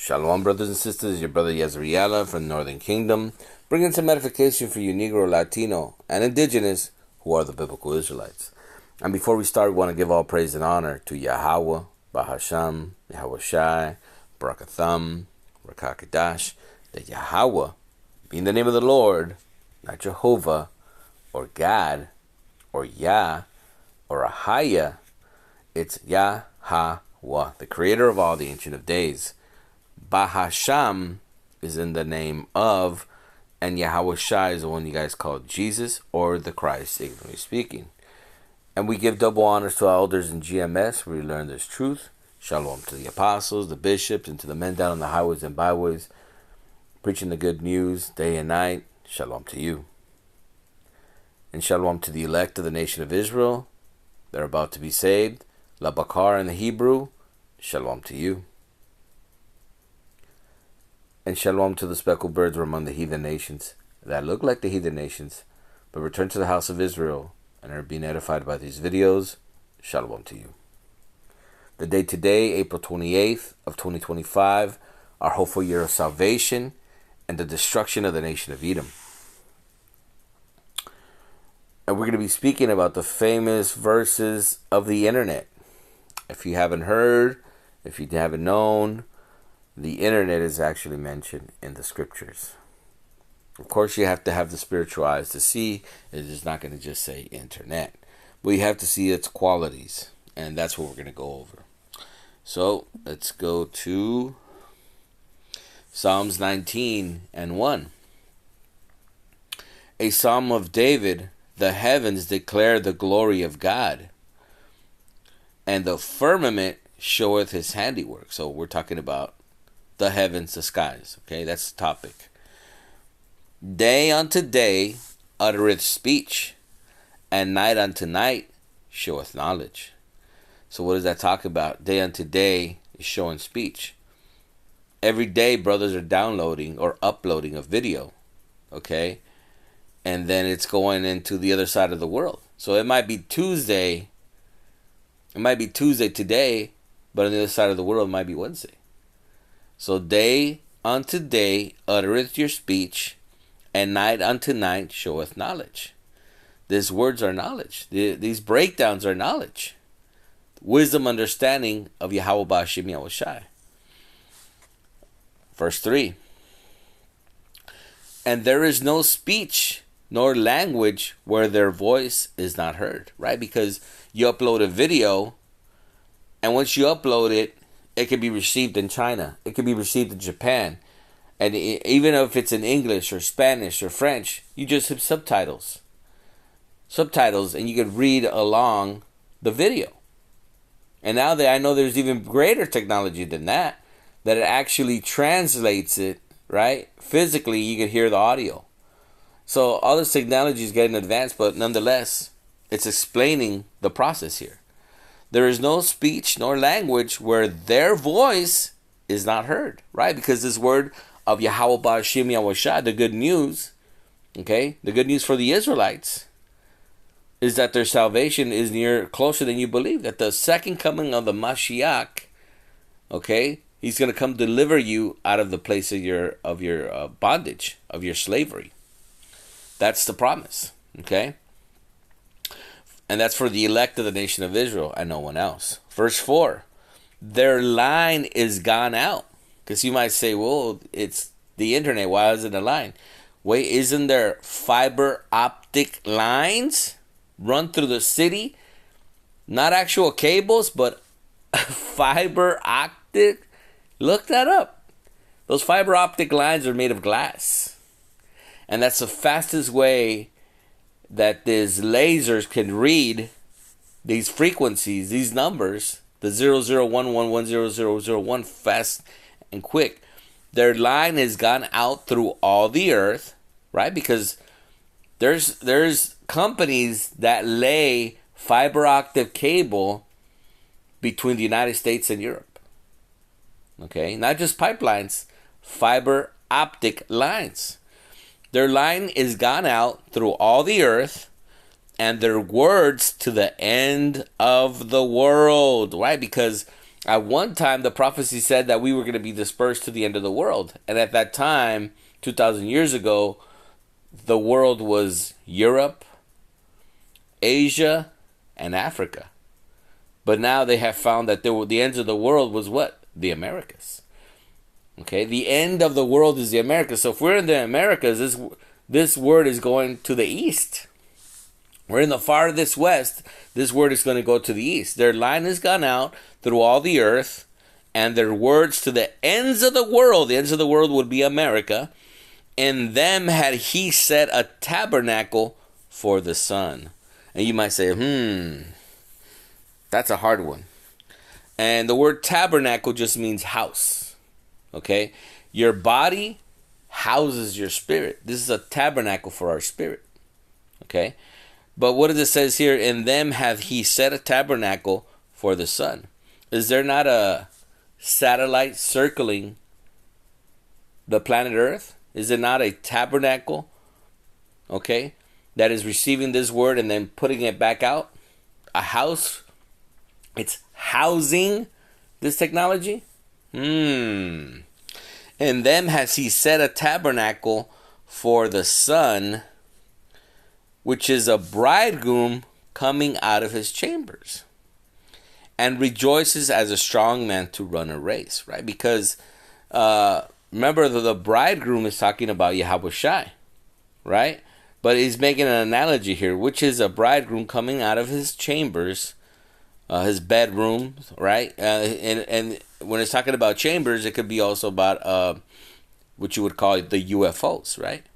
Shalom, brothers and sisters. Your brother Yezreela from the Northern Kingdom, bringing some edification for you Negro, Latino, and Indigenous who are the biblical Israelites. And before we start, we want to give all praise and honor to Yahweh, Bahasham, Yahweh Shai, Barakatham, Rakakadash, that Yahweh, being the name of the Lord, not Jehovah, or God, or Yah, or Ahaya, it's Yahweh, the creator of all, the Ancient of Days. Bahasham is in the name of, and Yahweh Shai is the one you guys call Jesus or the Christ, ignorantly speaking. And we give double honors to our elders in GMS, where we learn this truth. Shalom to the apostles, the bishops, and to the men down on the highways and byways, preaching the good news day and night. Shalom to you. And shalom to the elect of the nation of Israel. They're about to be saved. Labakar in the Hebrew. Shalom to you. And shalom to the speckled birds who are among the heathen nations that look like the heathen nations, but return to the house of Israel and are being edified by these videos. Shalom to you. The day today, April 28th of 2025, our hopeful year of salvation and the destruction of the nation of Edom. And we're going to be speaking about the famous verses of the internet. If you haven't heard, if you haven't known, the internet is actually mentioned in the scriptures. Of course, you have to have the spiritual eyes to see. It is not going to just say internet. But you have to see its qualities. And that's what we're going to go over. So, let's go to Psalms 19 and 1. A psalm of David. The heavens declare the glory of God, and the firmament showeth his handiwork. So we're talking about the heavens, the skies. Okay, that's the topic. Day unto day uttereth speech, and night unto night showeth knowledge. So what does that talk about? Day unto day is showing speech. Every day brothers are downloading or uploading a video. Okay, and then it's going into the other side of the world. So it might be Tuesday. It might be Tuesday today, but on the other side of the world it might be Wednesday. So day unto day uttereth your speech, and night unto night showeth knowledge. These words are knowledge. These breakdowns are knowledge. Wisdom, understanding of Yahweh Ba'ashim Yahweh Shai. Verse 3. And there is no speech nor language where their voice is not heard. Right? Because you upload a video, and once you upload it, it can be received in China. It can be received in Japan. And even if it's in English or Spanish or French, you just have subtitles. Subtitles, and you can read along the video. And now that I know there's even greater technology than that it actually translates it, right? Physically, you can hear the audio. So all this technology is getting advanced, but nonetheless, it's explaining the process here. There is no speech nor language where their voice is not heard, right? Because this word of Yahweh Ba'ashim Yahweh Shai, the good news, okay, the good news for the Israelites is that their salvation is closer than you believe. That the second coming of the Mashiach, okay, he's going to come deliver you out of the place of your bondage, of your slavery. That's the promise, okay? And that's for the elect of the nation of Israel and no one else. Verse 4, their line is gone out. Because you might say, well, it's the internet. Why is it a line? Wait, isn't there fiber optic lines run through the city? Not actual cables, but fiber optic. Look that up. Those fiber optic lines are made of glass. And that's the fastest way that these lasers can read these frequencies, these numbers, the 0011100001, fast and quick. Their line has gone out through all the earth, right? Because there's companies that lay fiber optic cable between the United States and Europe. Okay, not just pipelines, fiber optic lines. Their line is gone out through all the earth, and their words to the end of the world, right? Because At one time, the prophecy said that we were going to be dispersed to the end of the world. And at that time, 2,000 years ago, the world was Europe, Asia, and Africa. But now they have found that the ends of the world was what? The Americas. Okay, the end of the world is the Americas. So if we're in the Americas, this word is going to the east. We're in the farthest west. This word is going to go to the east. Their line has gone out through all the earth, and their words to the ends of the world. The ends of the world would be America. In them had he set a tabernacle for the sun. And you might say, that's a hard one. And the word tabernacle just means house. Okay? Your body houses your spirit. This is a tabernacle for our spirit. Okay? But what does it says here? In them hath he set a tabernacle for the sun. Is there not a satellite circling the planet Earth? Is it not a tabernacle? Okay? That is receiving this word and then putting it back out? A house? It's housing this technology? In them has he set a tabernacle for the sun, which is a bridegroom coming out of his chambers, and rejoices as a strong man to run a race, right? Because remember, the bridegroom is talking about Yahweh Shai, right? But he's making an analogy here, which is a bridegroom coming out of his chambers, his bedroom, right? And when it's talking about chambers, it could be also about what you would call the UFOs, right?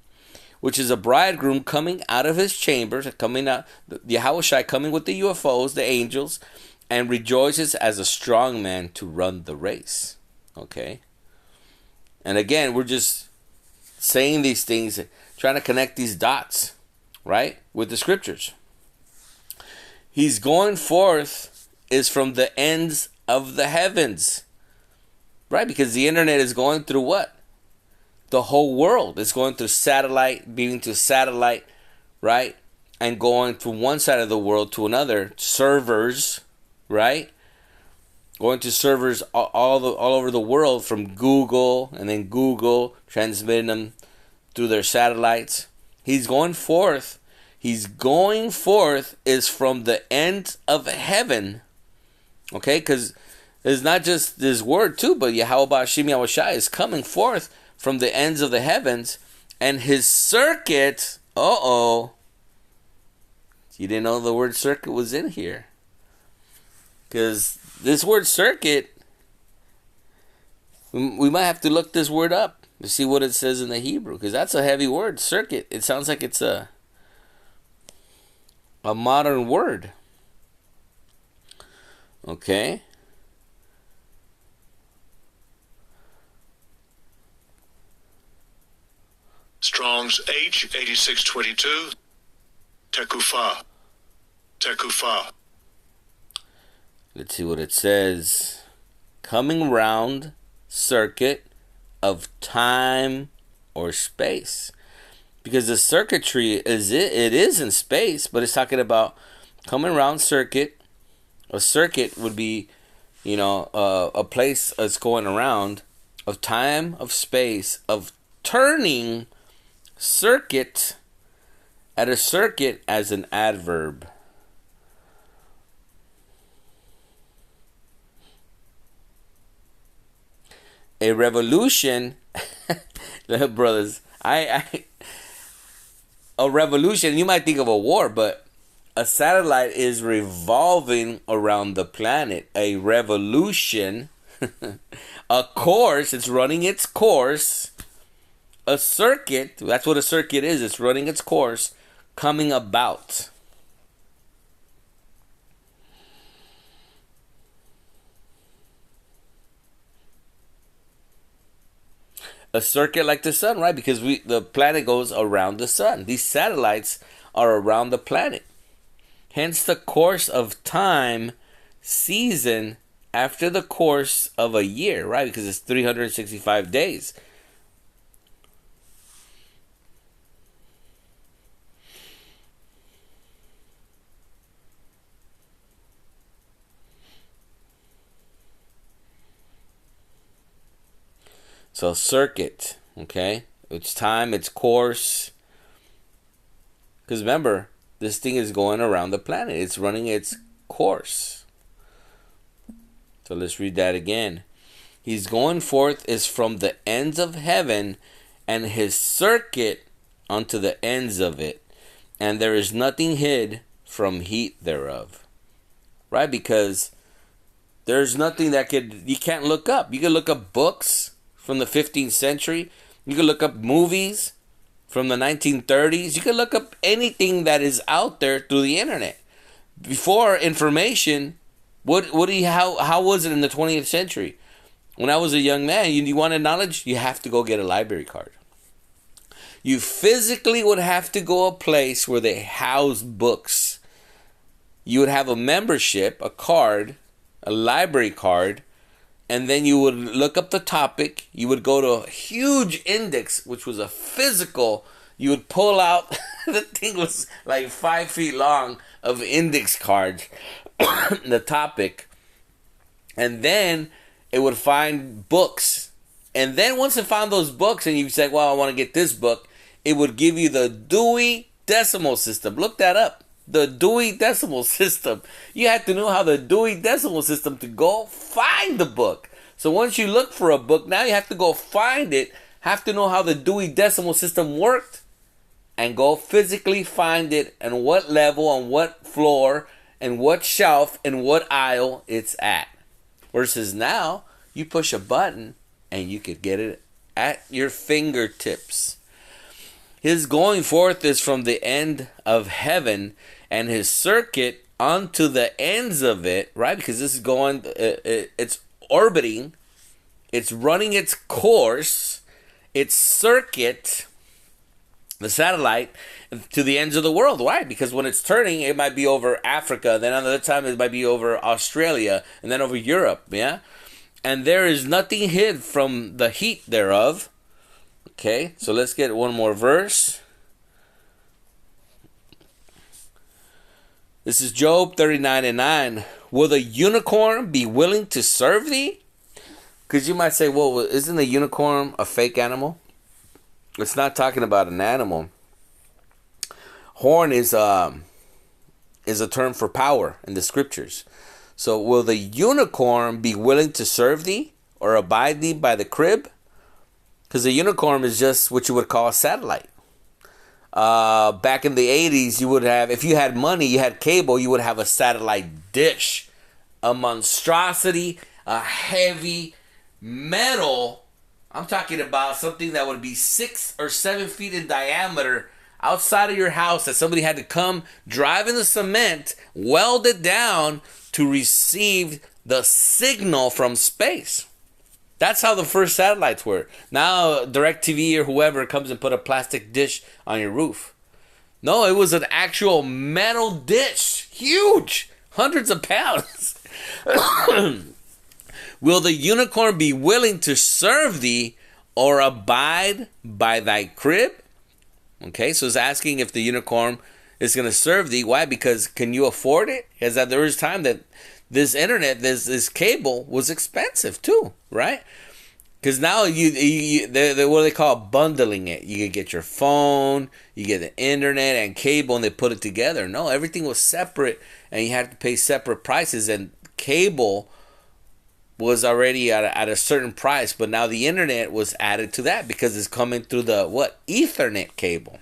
Which is a bridegroom coming out of his chambers, coming out, the Yahweh Shai coming with the UFOs, the angels, and rejoices as a strong man to run the race. Okay? And again, we're just saying these things, trying to connect these dots, right, with the scriptures. He's going forth is from the ends of the heavens, right? Because the internet is going through what? The whole world. It's going through satellite, beaming to satellite, right? And going from one side of the world to another. Servers, right? Going to servers all over the world, from Google, and then Google transmitting them through their satellites. He's going forth. He's going forth is from the end of heaven. Okay? Because it's not just this word too, but Yahweh Ba'ashim Yahweh Shai is coming forth from the ends of the heavens, and his circuit, you didn't know the word circuit was in here. Because this word circuit, we might have to look this word up to see what it says in the Hebrew, because that's a heavy word, circuit. It sounds like it's a modern word. Okay? Strong's H8622. Tekufa. Let's see what it says. Coming round circuit of time or space. Because the circuitry it is in space, but it's talking about coming round circuit. A circuit would be, a place that's going around, of time, of space, of turning circuit at a circuit as an adverb. A revolution, brothers, a revolution, you might think of a war, but a satellite is revolving around the planet. A revolution, a course, it's running its course. A circuit, that's what a circuit is. It's running its course, coming about. A circuit like the sun, right? Because the planet goes around the sun. These satellites are around the planet. Hence the course of time, season, after the course of a year, right? Because it's 365 days. So circuit, okay? It's time, it's course. Because remember, this thing is going around the planet. It's running its course. So let's read that again. His going forth is from the ends of heaven, and his circuit unto the ends of it. And there is nothing hid from heat thereof. Right? Because there's nothing that you can't look up. You can look up books from the 15th century. You can look up movies from the 1930s. You can look up anything that is out there through the internet. Before information, how was it in the 20th century? When I was a young man, you wanted knowledge, you have to go get a library card. You physically would have to go a place where they house books. You would have a membership, a card, a library card, and then you would look up the topic. You would go to a huge index, which was a physical. You would pull out, the thing was like 5 feet long of index cards, the topic. And then it would find books. And then once it found those books and you said, well, I want to get this book, it would give you the Dewey Decimal System. Look that up. The Dewey Decimal System. You had to know how the Dewey Decimal System to go find the book. So once you look for a book, now you have to go find it, have to know how the Dewey Decimal System worked, and go physically find it and what level, on what floor, and what shelf, and what aisle it's at. Versus now, you push a button and you could get it at your fingertips. His going forth is from the end of heaven, and his circuit unto the ends of it, right? Because this is going, it's orbiting, it's running its course, its circuit, the satellite, to the ends of the world. Why? Because when it's turning, it might be over Africa, then another time it might be over Australia, and then over Europe, yeah? And there is nothing hid from the heat thereof. Okay, so let's get one more verse. This is Job 39:9. Will the unicorn be willing to serve thee? Because you might say, well, isn't the unicorn a fake animal? It's not talking about an animal. Horn is a term for power in the scriptures. So will the unicorn be willing to serve thee or abide thee by the crib? Because the unicorn is just what you would call a satellite. Back in the 80s, you would have, if you had money, you had cable, you would have a satellite dish. A monstrosity, a heavy metal. I'm talking about something that would be 6 or 7 feet in diameter outside of your house that somebody had to come drive in the cement, weld it down to receive the signal from space. That's how the first satellites were. Now DirecTV or whoever comes and put a plastic dish on your roof. No, it was an actual metal dish. Huge. Hundreds of pounds. Will the unicorn be willing to serve thee or abide by thy crib? Okay, so it's asking if the unicorn is going to serve thee. Why? Because can you afford it? Because there was time that this internet, this cable was expensive too, right? Because now they're what they call bundling it. You can get your phone, you get the internet and cable, and they put it together. No, everything was separate, and you had to pay separate prices. And cable was already at a certain price, but now the internet was added to that because it's coming through the Ethernet cable.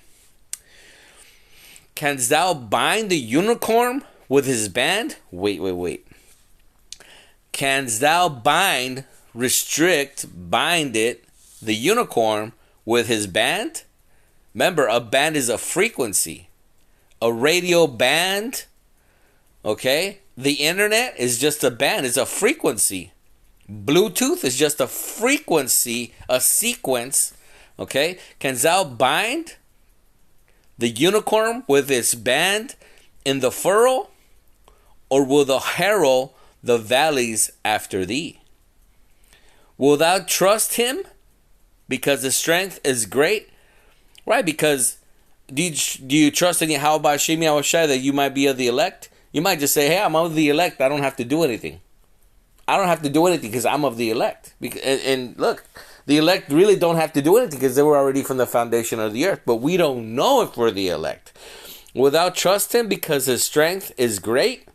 Canst thou bind the unicorn with his band? Wait. Canst thou bind, restrict, bind it, the unicorn with his band? Remember, a band is a frequency. A radio band, okay? The internet is just a band, it's a frequency. Bluetooth is just a frequency, a sequence, okay? Canst thou bind the unicorn with its band in the furrow? Or will thou harrow the valleys after thee? Will thou trust him because his strength is great? Right, because do you trust in Yahweh Hashem Yahushua that you might be of the elect? You might just say, hey, I'm of the elect. I don't have to do anything. I don't have to do anything because I'm of the elect. And look, The elect really don't have to do anything because they were already from the foundation of the earth. But we don't know if we're the elect. Wilt thou trust him because his strength is great?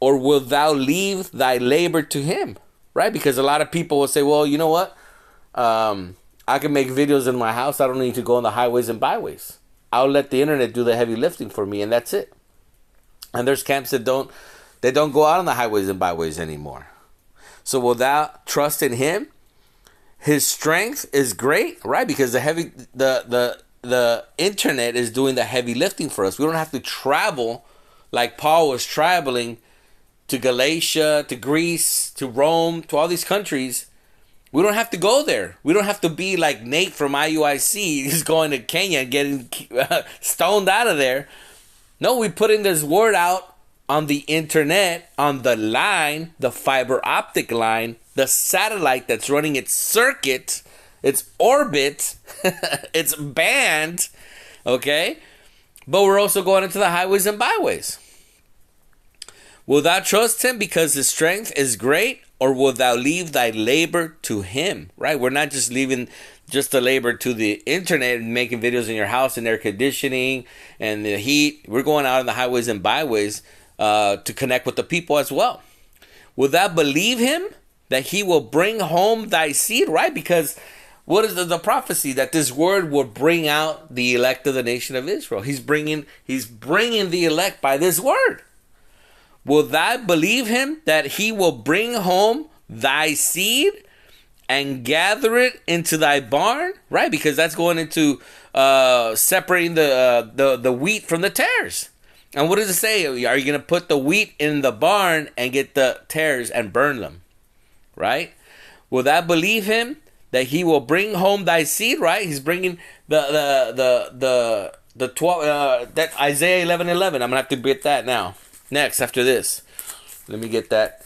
Or wilt thou leave thy labor to him? Right? Because a lot of people will say, well, you know what? I can make videos in my house. I don't need to go on the highways and byways. I'll let the internet do the heavy lifting for me, and that's it. And there's camps that don't go out on the highways and byways anymore. So will thou trust in him? His strength is great, right? Because the internet is doing the heavy lifting for us. We don't have to travel like Paul was traveling to Galatia, to Greece, to Rome, to all these countries. We don't have to go there. We don't have to be like Nate from IUIC. He's going to Kenya and getting stoned out of there. No, we putting this word out on the internet, on the line, the fiber optic line, the satellite that's running its circuit, its orbit, its band, okay? But we're also going into the highways and byways. Will thou trust him because his strength is great? Or will thou leave thy labor to him? Right? We're not just leaving just the labor to the internet and making videos in your house and air conditioning and the heat. We're going out on the highways and byways to connect with the people as well. Will thou believe him that he will bring home thy seed? Right? Because what is the prophecy? That this word will bring out the elect of the nation of Israel. He's bringing the elect by this word. Will thou believe him that he will bring home thy seed and gather it into thy barn? Right, because that's going into separating the wheat from the tares. And what does it say? Are you going to put the wheat in the barn and get the tares and burn them? Right? Will thou believe him that he will bring home thy seed? Right? He's bringing the 12 that Isaiah 11:11. I'm gonna have to get that now. Next, after this, let me get that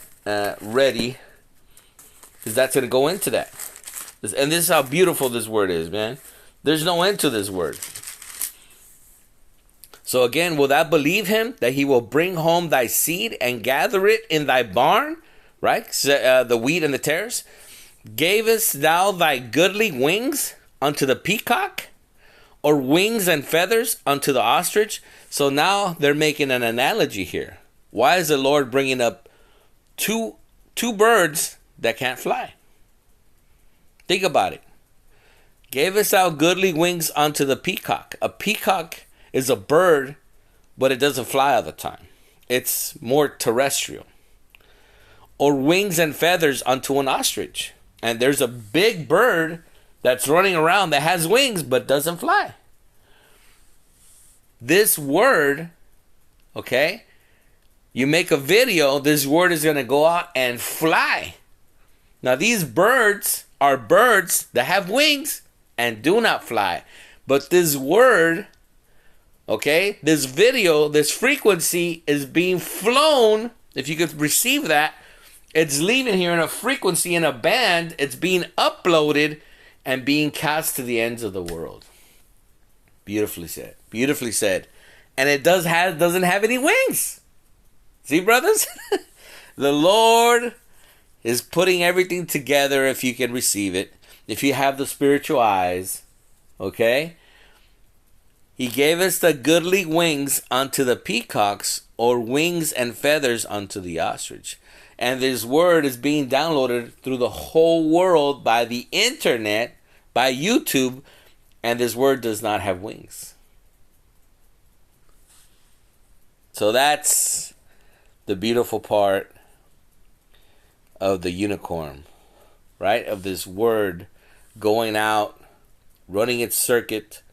ready, because that's going to go into that. And this is how beautiful this word is, man. There's no end to this word. So again, will thou believe him that he will bring home thy seed and gather it in thy barn? Right? The wheat and the tares. Gavest thou thy goodly wings unto the peacock? Or wings and feathers unto the ostrich? So now they're making an analogy here. Why is the Lord bringing up two birds that can't fly? Think about it. Gavest thou goodly wings unto the peacock. A peacock is a bird, but it doesn't fly all the time. It's more terrestrial. Or wings and feathers unto an ostrich. And there's a big bird that's running around that has wings but doesn't fly. This word, okay, you make a video, this word is going to go out and fly. Now these birds are birds that have wings and do not fly. But this word, okay, this video, this frequency is being flown. If you could receive that, it's leaving here in a frequency, in a band. It's being uploaded and being cast to the ends of the world. Beautifully said. Beautifully said. And it doesn't have any wings. See, brothers? The Lord is putting everything together if you can receive it. If you have the spiritual eyes. Okay? He gave us the goodly wings unto the peacocks, or wings and feathers unto the ostrich. And this word is being downloaded through the whole world by the internet, by YouTube, and this word does not have wings. So that's the beautiful part of the unicorn, right? Of this word going out, running its circuit,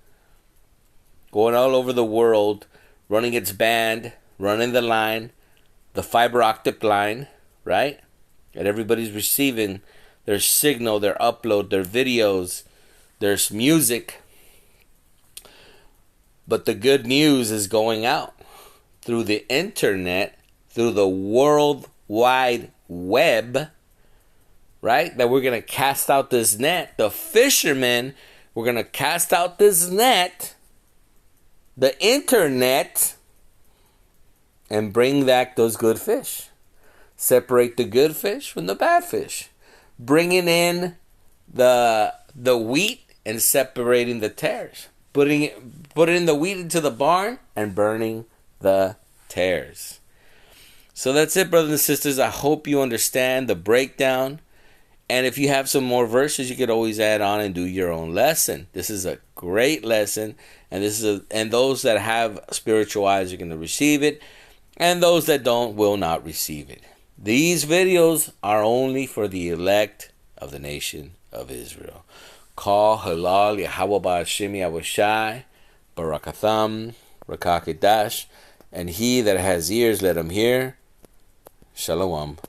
going all over the world, running its band, running the line, the fiber optic line, right? And everybody's receiving their signal, their upload, their videos, there's music. But the good news is going out through the internet, through the World Wide Web, right? That we're going to cast out this net. The fishermen, we're going to cast out this net, the internet, and bring back those good fish. Separate the good fish from the bad fish. Bringing in the wheat and separating the tares. Putting the wheat into the barn and burning the tares. So that's it, brothers and sisters. I hope you understand the breakdown. And if you have some more verses, you could always add on and do your own lesson. This is a great lesson, and those that have spiritual eyes are going to receive it, and those that don't will not receive it. These videos are only for the elect of the nation of Israel. Call Halal Yahweh Ba'Hashem Yahushai Barakatham Rakakedash, and he that has ears let him hear. Shalom.